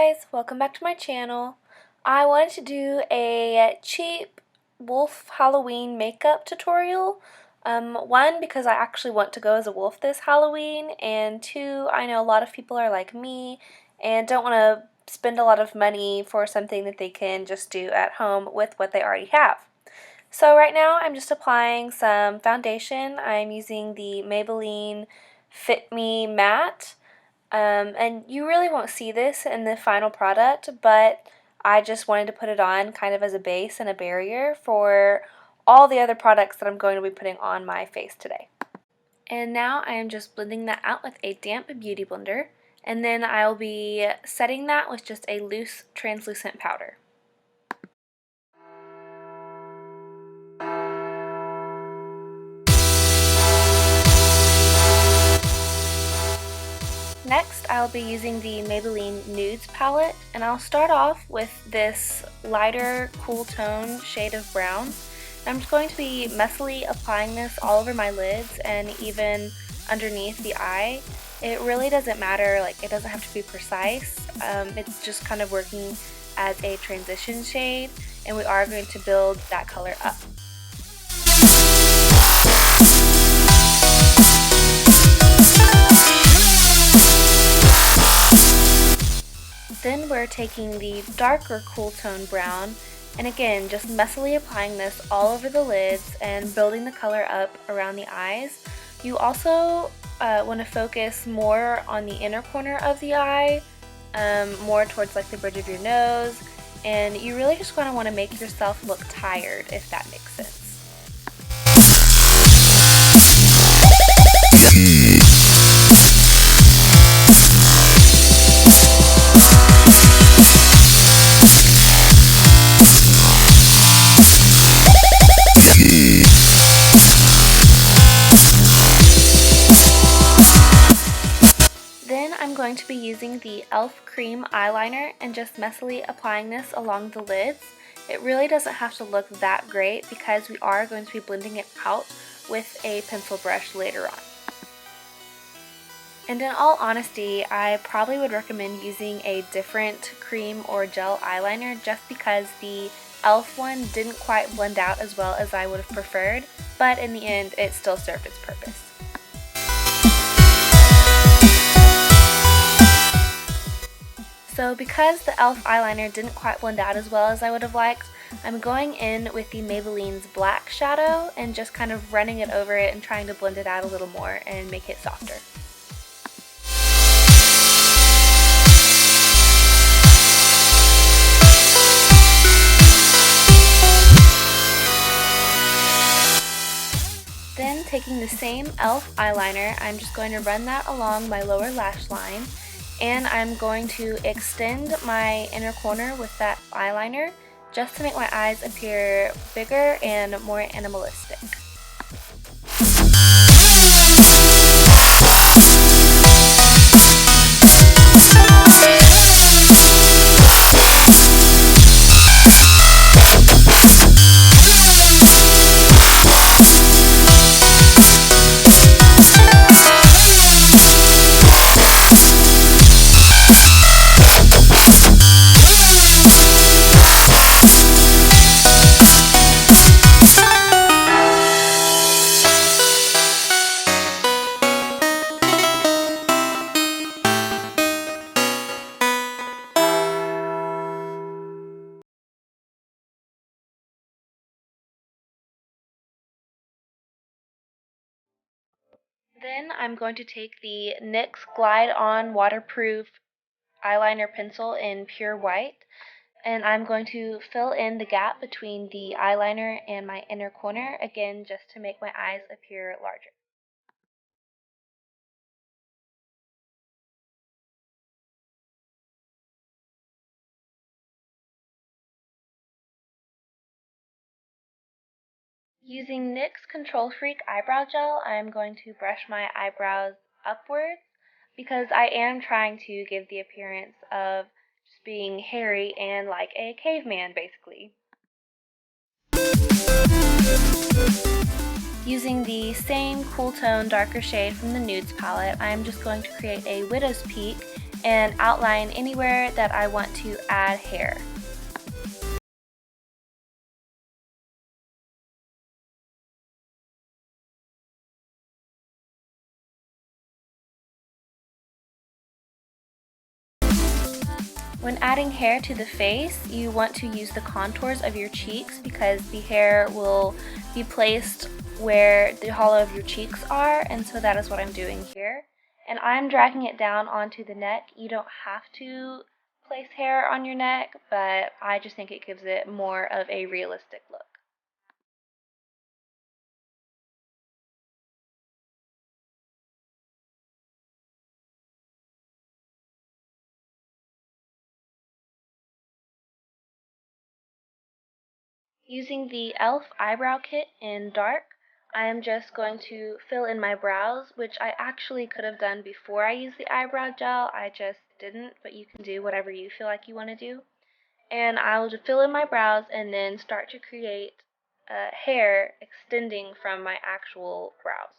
guys, welcome back to my channel. I wanted to do a cheap wolf Halloween makeup tutorial. One, because I actually want to go as a wolf this Halloween, and two, I know a lot of people are like me and don't want to spend a lot of money for something that they can just do at home with what they already have. So right now I'm just applying some foundation. I'm using the Maybelline Fit Me Matte. And you really won't see this in the final product, but I just wanted to put it on kind of as a base and a barrier for all the other products that I'm going to be putting on my face today. And now I am just blending that out with a damp beauty blender, and then I'll be setting that with just a loose translucent powder. Next, I'll be using the Maybelline Nudes palette, and I'll start off with this lighter, cool tone shade of brown. I'm just going to be messily applying this all over my lids and even underneath the eye. It really doesn't matter, like it doesn't have to be precise. It's just kind of working as a transition shade, and we are going to build that color up. Then we're taking the darker cool tone brown, and again just messily applying this all over the lids and building the color up around the eyes. You also want to focus more on the inner corner of the eye, more towards like the bridge of your nose, and you really just want to make yourself look tired, if that makes sense. I'm going to be using the e.l.f. cream eyeliner and just messily applying this along the lids. It really doesn't have to look that great because we are going to be blending it out with a pencil brush later on. And in all honesty, I probably would recommend using a different cream or gel eyeliner just because the e.l.f. one didn't quite blend out as well as I would have preferred, but in the end it still served its purpose. So because the e.l.f. eyeliner didn't quite blend out as well as I would have liked, I'm going in with the Maybelline's black shadow and just kind of running it over it and trying to blend it out a little more and make it softer. Then taking the same e.l.f. eyeliner, I'm just going to run that along my lower lash line. And I'm going to extend my inner corner with that eyeliner just to make my eyes appear bigger and more animalistic. Then I'm going to take the NYX Glide On Waterproof Eyeliner Pencil in Pure White, and I'm going to fill in the gap between the eyeliner and my inner corner, again just to make my eyes appear larger. Using NYX Control Freak Eyebrow Gel, I'm going to brush my eyebrows upwards because I am trying to give the appearance of just being hairy and like a caveman, basically. Using the same cool tone darker shade from the Nudes palette, I'm just going to create a widow's peak and outline anywhere that I want to add hair. When adding hair to the face, you want to use the contours of your cheeks because the hair will be placed where the hollow of your cheeks are, and so that is what I'm doing here. And I'm dragging it down onto the neck. You don't have to place hair on your neck, but I just think it gives it more of a realistic look. Using the e.l.f. eyebrow kit in dark, I am just going to fill in my brows, which I actually could have done before I used the eyebrow gel. I just didn't, but you can do whatever you feel like you want to do. And I'll just fill in my brows and then start to create hair extending from my actual brows.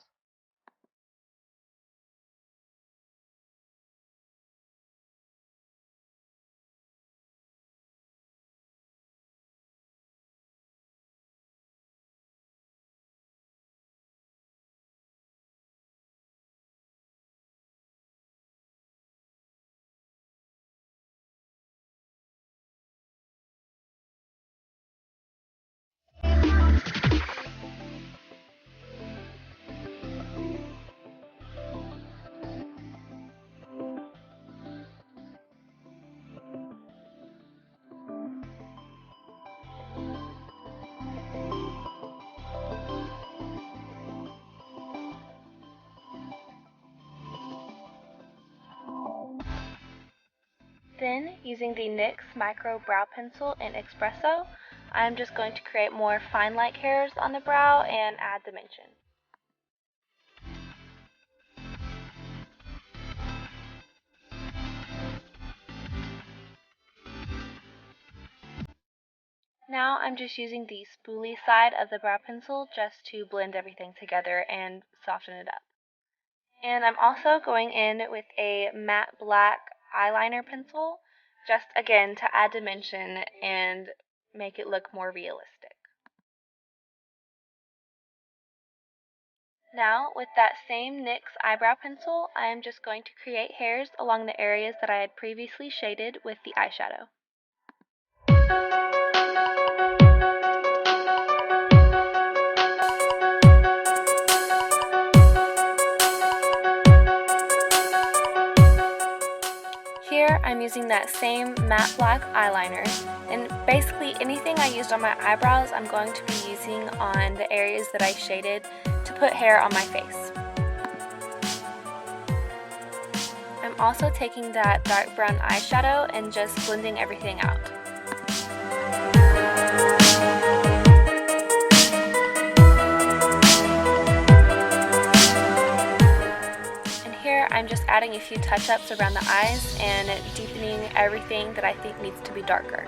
Then, using the NYX Micro Brow Pencil in Espresso, I'm just going to create more fine-like hairs on the brow and add dimension. Now I'm just using the spoolie side of the brow pencil just to blend everything together and soften it up. And I'm also going in with a matte black eyeliner pencil, just again to add dimension and make it look more realistic. Now, with that same NYX eyebrow pencil, I am just going to create hairs along the areas that I had previously shaded with the eyeshadow. Here, I'm using that same matte black eyeliner, and basically anything I used on my eyebrows, I'm going to be using on the areas that I shaded to put hair on my face. I'm also taking that dark brown eyeshadow and just blending everything out. I'm just adding a few touch-ups around the eyes and deepening everything that I think needs to be darker.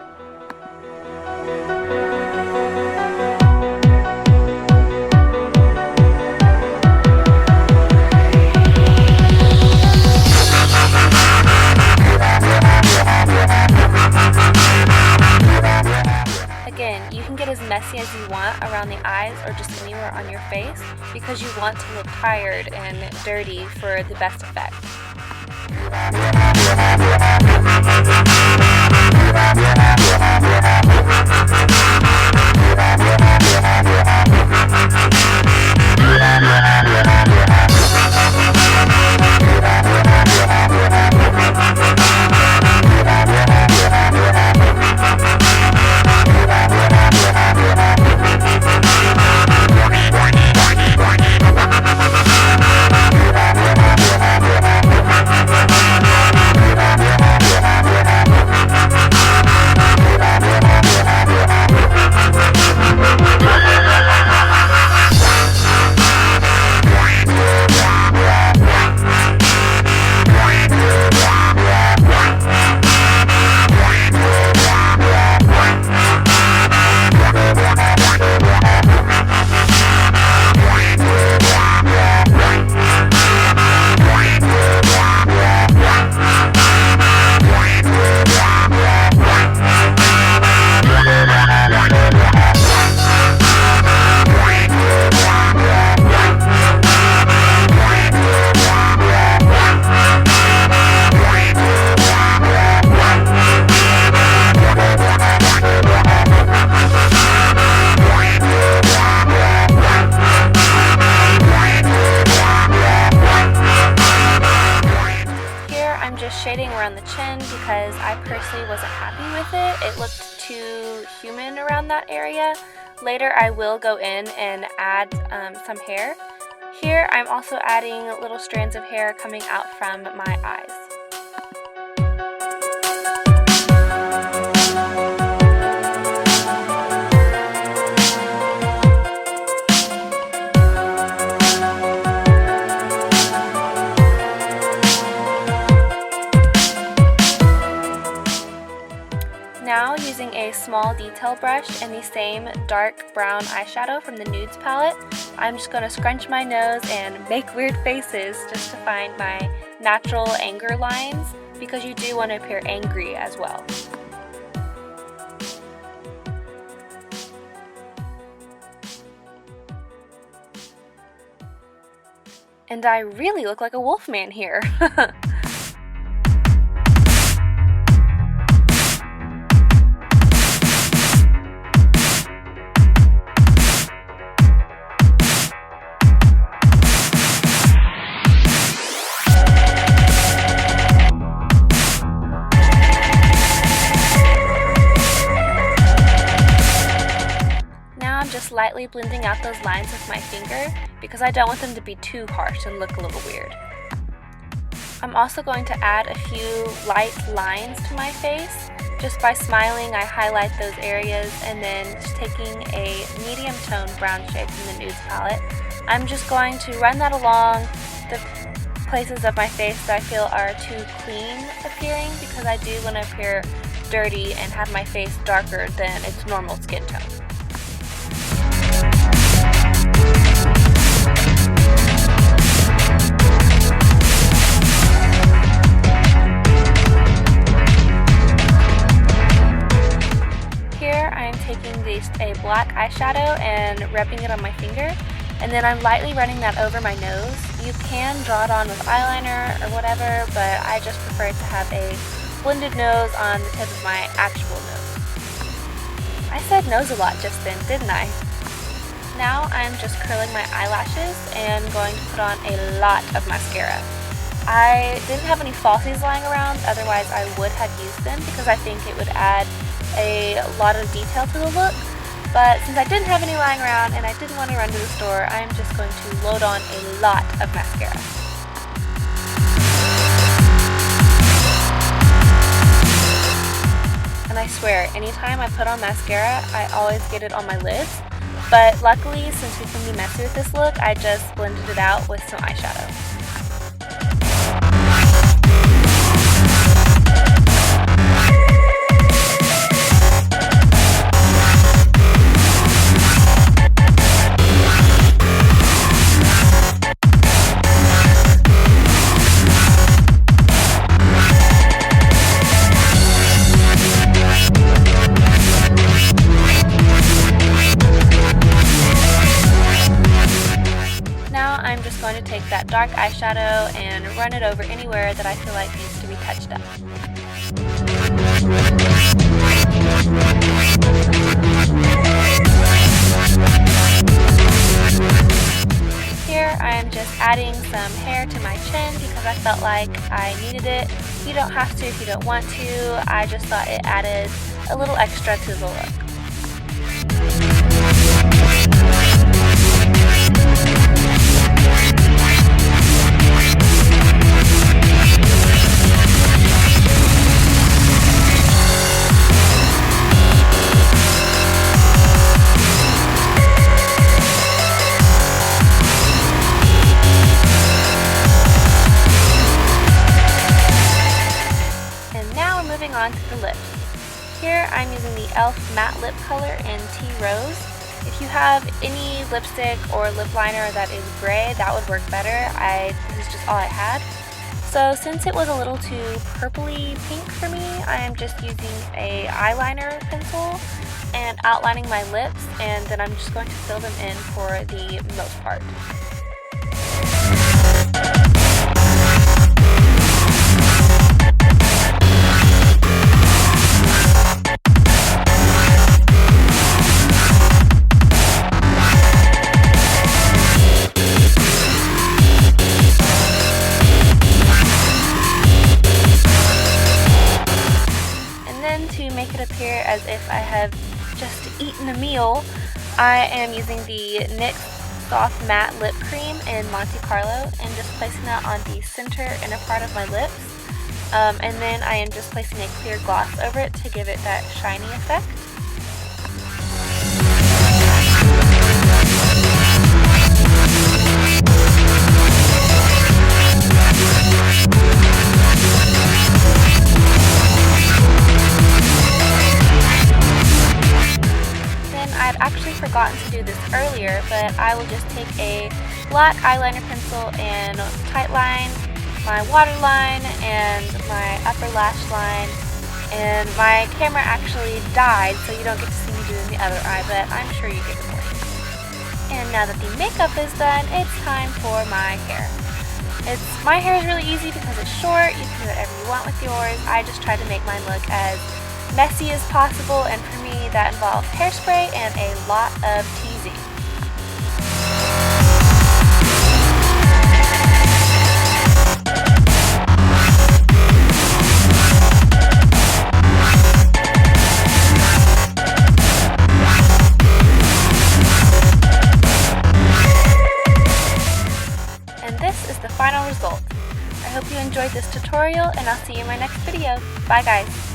Again, you can get as messy as you want around the eyes or just anywhere on your face because you want to look tired and dirty for the best effect. shading around the chin because I personally wasn't happy with it. It looked too human around that area. Later I will go in and add some hair. Here I'm also adding little strands of hair coming out from my eyes. Now, using a small detail brush and the same dark brown eyeshadow from the Nudes palette, I'm just going to scrunch my nose and make weird faces just to find my natural anger lines, because you do want to appear angry as well. And I really look like a wolf man here. Just lightly blending out those lines with my finger because I don't want them to be too harsh and look a little weird. I'm also going to add a few light lines to my face. Just by smiling, I highlight those areas, and then just taking a medium tone brown shade from the Nudes palette, I'm just going to run that along the places of my face that I feel are too clean appearing, because I do want to appear dirty and have my face darker than its normal skin tone. A black eyeshadow and rubbing it on my finger, and then I'm lightly running that over my nose. You can draw it on with eyeliner or whatever, but I just prefer to have a blended nose on the tip of my actual nose. I said nose a lot just then, didn't I? Now I'm just curling my eyelashes and going to put on a lot of mascara. I didn't have any falsies lying around, otherwise I would have used them because I think it would add a lot of detail to the look. But since I didn't have any lying around and I didn't want to run to the store, I'm just going to load on a lot of mascara. And I swear, anytime I put on mascara, I always get it on my lids. But luckily, since we can be messy with this look, I just blended it out with some eyeshadow. I'm just going to take that dark eyeshadow and run it over anywhere that I feel like needs to be touched up. Here I am just adding some hair to my chin because I felt like I needed it. You don't have to if you don't want to. I just thought it added a little extra to the look. Moving on to the lips. Here I'm using the e.l.f. matte lip color in Tea Rose. If you have any lipstick or lip liner that is gray, that would work better. This is just all I had. So since it was a little too purpley pink for me, I am just using a eyeliner pencil and outlining my lips, and then I'm just going to fill them in for the most part. here as if I have just eaten a meal. I am using the NYX Soft Matte Lip Cream in Monte Carlo and just placing that on the center inner part of my lips. And then I am just placing a clear gloss over it to give it that shiny effect. I've actually forgotten to do this earlier, but I will just take a black eyeliner pencil and tightline my waterline and my upper lash line. And my camera actually died, so you don't get to see me doing the other eye, but I'm sure you get the point. And now that the makeup is done, it's time for my hair. My hair is really easy because it's short. You can do whatever you want with yours. I just try to make mine look as messy as possible, and for me that involves hairspray and a lot of teasing. And this is the final result. I hope you enjoyed this tutorial, and I'll see you in my next video. Bye guys!